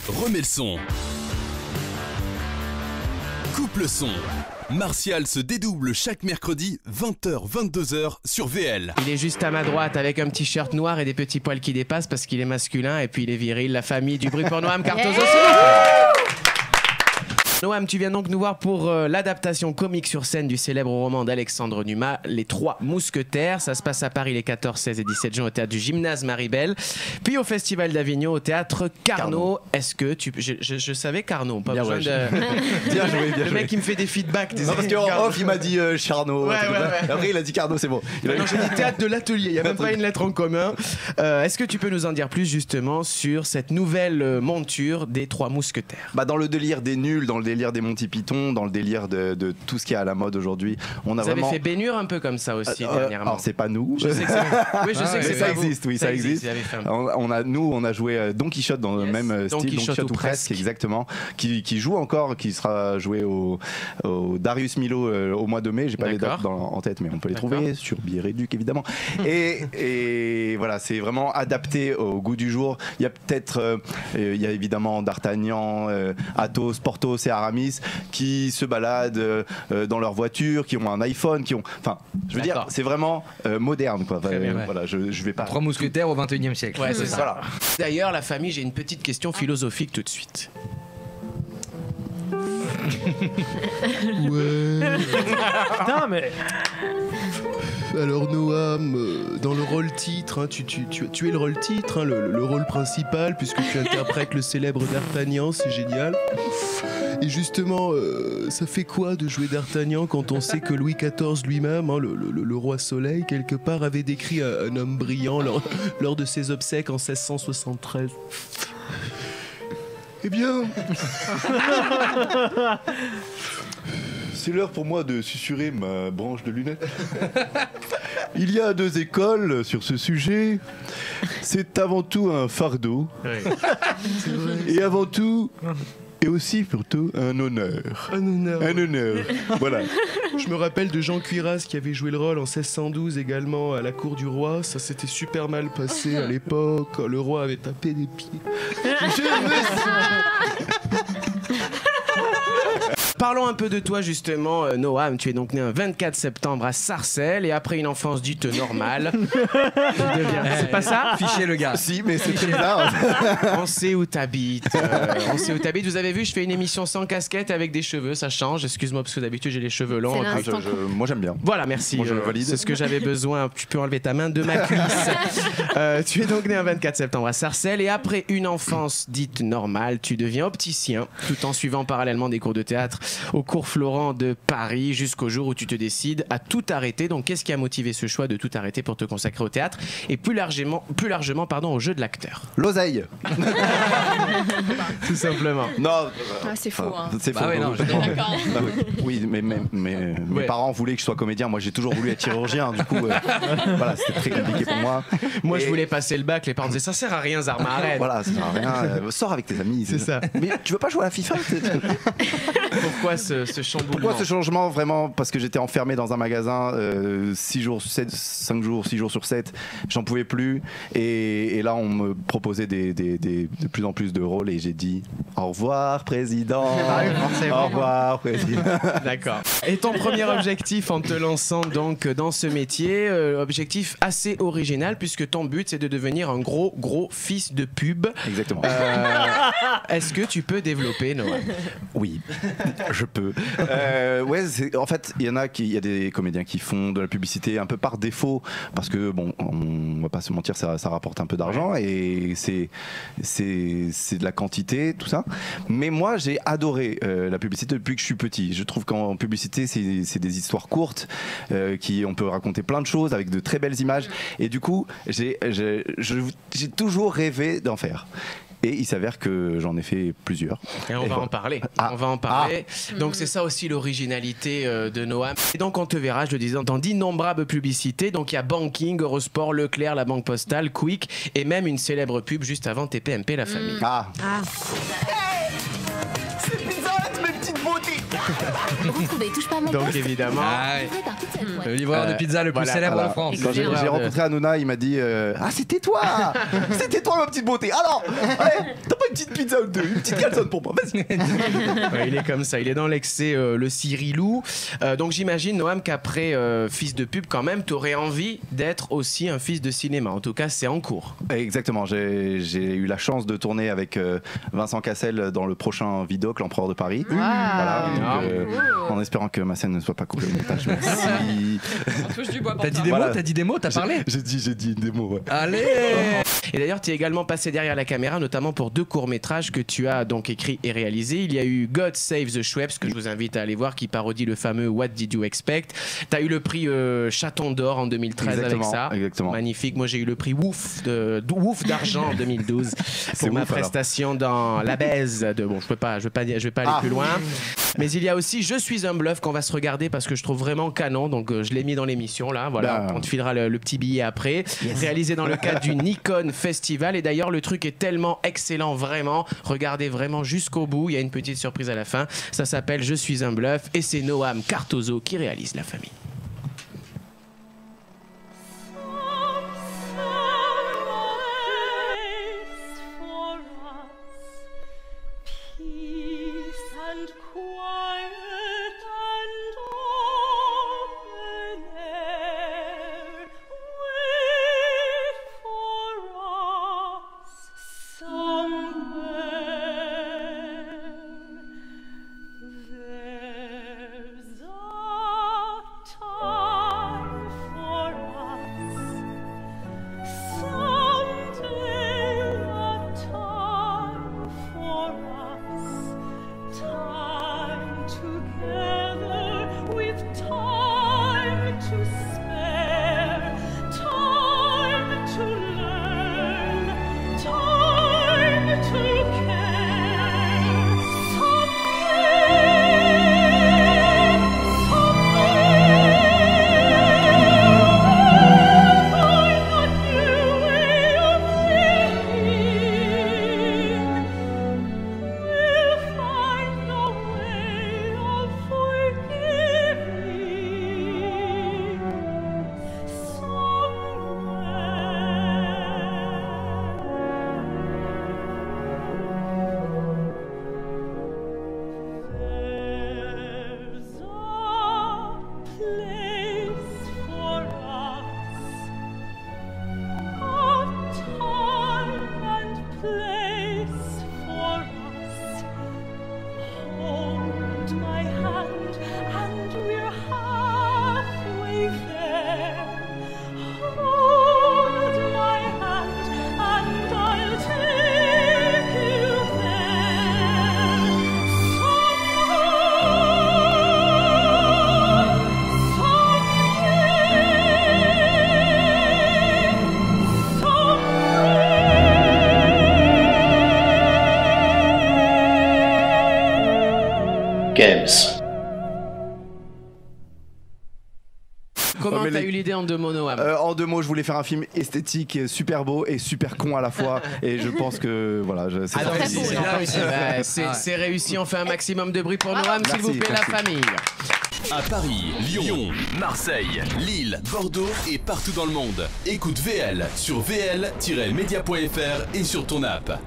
remets le son. Coupe le son. Martial se dédouble chaque mercredi 20h-22h sur VL. Il est juste à ma droite avec un t-shirt noir et des petits poils qui dépassent parce qu'il est masculin et puis il est viril. La famille du bruit pour Noam Cartozo. Noam, tu viens donc nous voir pour l'adaptation comique sur scène du célèbre roman d'Alexandre Dumas, Les Trois Mousquetaires. Ça se passe à Paris les 14, 16 et 17 juin au théâtre du Gymnase Maribel. Puis au Festival d'Avignon au théâtre Carnot. Est-ce que tu... Je savais Carnot, pas bien besoin de... Bien joué, bien joué. Le mec qui me fait des feedbacks. Non, parce qu'en off, il m'a dit Charnot. Ouais. Après, il a dit Carnot, c'est bon. Non, j'ai dit théâtre de l'atelier, il n'y a même pas une lettre en commun. Est-ce que tu peux nous en dire plus justement sur cette nouvelle monture des Trois Mousquetaires? Dans le délire des nuls, dans le délire des Monty Python, dans le délire de tout ce qui est à la mode aujourd'hui, on a Vous avez fait Bénure un peu comme ça aussi dernièrement. Alors c'est pas nous. Je sais que oui, je sais que ça existe, oui, ça existe. On a joué Don Quichotte dans le même style, Don Quichotte ou presque, exactement, qui joue encore, qui sera joué au Darius Milhaud au mois de mai. J'ai pas les dates en tête, mais on peut les trouver sur Billet Réduc évidemment. Et voilà, c'est vraiment adapté au goût du jour. Il y a peut-être, il y a évidemment D'Artagnan, Athos, Porthos et Aramis qui se baladent dans leur voiture, qui ont un iPhone, enfin, je veux dire, c'est vraiment moderne, quoi. Voilà, je vais pas. Trois mousquetaires au 21e siècle. Ouais, c'est ça. Voilà. D'ailleurs, la famille, j'ai une petite question philosophique tout de suite. Ouais. Putain, mais. Alors Noam, dans le rôle titre, tu es le rôle titre, le rôle principal, puisque tu interprètes le célèbre D'Artagnan, c'est génial. Et justement, ça fait quoi de jouer D'Artagnan quand on sait que Louis XIV lui-même, le roi Soleil, quelque part, avait décrit un homme brillant lors de ses obsèques en 1673 ? Eh bien... C'est l'heure pour moi de susurrer ma branche de lunettes. Il y a deux écoles sur ce sujet. C'est avant tout un fardeau. Oui. Et avant tout... Et aussi, surtout, un honneur. Un honneur. Un honneur. Voilà. Je me rappelle de Jean Cuirasse qui avait joué le rôle en 1612 également à la cour du roi. Ça s'était super mal passé à l'époque. Quand le roi avait tapé des pieds. Parlons un peu de toi justement, Noam. Tu es donc né un 24 septembre à Sarcelles et après une enfance dite normale. C'est pas ça? Fichez le gars. Si, mais c'est très bizarre. On sait où t'habites. On sait où t'habites. Vous avez vu, je fais une émission sans casquette avec des cheveux. Ça change. Excuse-moi parce que d'habitude j'ai les cheveux longs. Moi j'aime bien. Voilà, merci. Moi je le valide. C'est ce que j'avais besoin. Tu peux enlever ta main de ma cuisse. Tu es donc né un 24 septembre à Sarcelles et après une enfance dite normale, tu deviens opticien tout en suivant parallèlement des cours de théâtre au cours Florent de Paris jusqu'au jour où tu te décides à tout arrêter. Donc qu'est-ce qui a motivé ce choix de tout arrêter pour te consacrer au théâtre et plus largement au jeu de l'acteur? L'oseille. Tout simplement. Non, c'est faux. C'est faux. Ouais, non, oui, mais mes parents voulaient que je sois comédien. Moi, j'ai toujours voulu être chirurgien. Du coup, voilà, c'était très compliqué pour moi. Moi, je voulais passer le bac. Les parents disaient ça sert à rien, Zarmarène. Voilà, ça sert à rien. Sors avec tes amis. C'est ça. Mais tu veux pas jouer à la FIFA? Pourquoi ce chamboulement? Pourquoi ce changement? Vraiment parce que j'étais enfermé dans un magasin 6 jours, 5 jours, 6 jours sur 7. J'en pouvais plus. Et là, on me proposait de plus en plus de rôles et j'ai dit au revoir, président. Au revoir, président. D'accord. Et ton premier objectif en te lançant donc dans ce métier, objectif assez original puisque ton but c'est de devenir un gros fils de pub. Exactement. Est-ce que tu peux développer, Noam? Oui, je peux. Ouais, en fait, il y a des comédiens qui font de la publicité un peu par défaut parce que bon, on va pas se mentir, ça rapporte un peu d'argent et c'est de la quantité, tout ça. Mais moi, j'ai adoré la publicité depuis que je suis petit. Je trouve qu'en publicité, c'est des histoires courtes on peut raconter plein de choses avec de très belles images. Et du coup, j'ai toujours rêvé d'en faire. Et il s'avère que j'en ai fait plusieurs. Et on va en parler. On va en parler. Donc c'est ça aussi l'originalité de Noam. Et donc on te verra, je le disais, dans d'innombrables publicités. Donc il y a Banking, Eurosport, Leclerc, la Banque Postale, Quick et même une célèbre pub juste avant TPMP La Famille. C'est Pizza Hut, mes petites beautés. Retrouvez Touche pas à mon Donc poste. évidemment. Le livreur de pizza le plus célèbre en France. Quand j'ai rencontré Hanouna, il m'a dit ah c'était toi ma petite beauté. Alors, allez, t'as pas une petite pizza ou deux, une petite calzone pour moi, vas-y. Ouais, il est comme ça, il est dans l'excès, le Cyrilou. Donc j'imagine, Noam, qu'après fils de pub, quand même, t'aurais envie d'être aussi un fils de cinéma. En tout cas, c'est en cours. Exactement, j'ai eu la chance de tourner avec Vincent Cassel dans le prochain Vidoc, l'Empereur de Paris. Wow. Voilà, donc, en espérant que ma scène ne soit pas coupée au montage. Merci. On touche du bois. T'as dit des mots, t'as dit des mots, t'as parlé. J'ai dit des mots. Ouais. Allez. Et d'ailleurs, tu es également passé derrière la caméra, notamment pour 2 courts-métrages que tu as donc écrits et réalisés. Il y a eu God Save the Schweppes, que je vous invite à aller voir, qui parodie le fameux What Did You Expect. Tu as eu le prix Chaton d'Or en 2013 avec ça. Exactement. Magnifique. Moi, j'ai eu le prix Wouf d'argent en 2012 pour ma prestation dans La Baise. Bon, je vais pas aller plus loin. Mais il y a aussi Je suis un bluff qu'on va se regarder parce que je trouve vraiment canon. Donc, je l'ai mis dans l'émission là. Voilà, on te filera le petit billet après. Réalisé dans le cadre du Nikon Festival. Et d'ailleurs, le truc est tellement excellent, vraiment. Regardez vraiment jusqu'au bout. Il y a une petite surprise à la fin. Ça s'appelle Je suis un bluff et c'est Noam Cartozo qui réalise La Famille. Games. Comment t'as eu l'idée en 2 mots, Noam? En 2 mots, je voulais faire un film esthétique, super beau et super con à la fois. Et je pense que voilà, c'est réussi. On fait un maximum de bruit pour Noam, s'il vous plaît, la famille. À Paris, Lyon, Marseille, Lille, Bordeaux et partout dans le monde. Écoute VL sur vl-media.fr et sur ton app.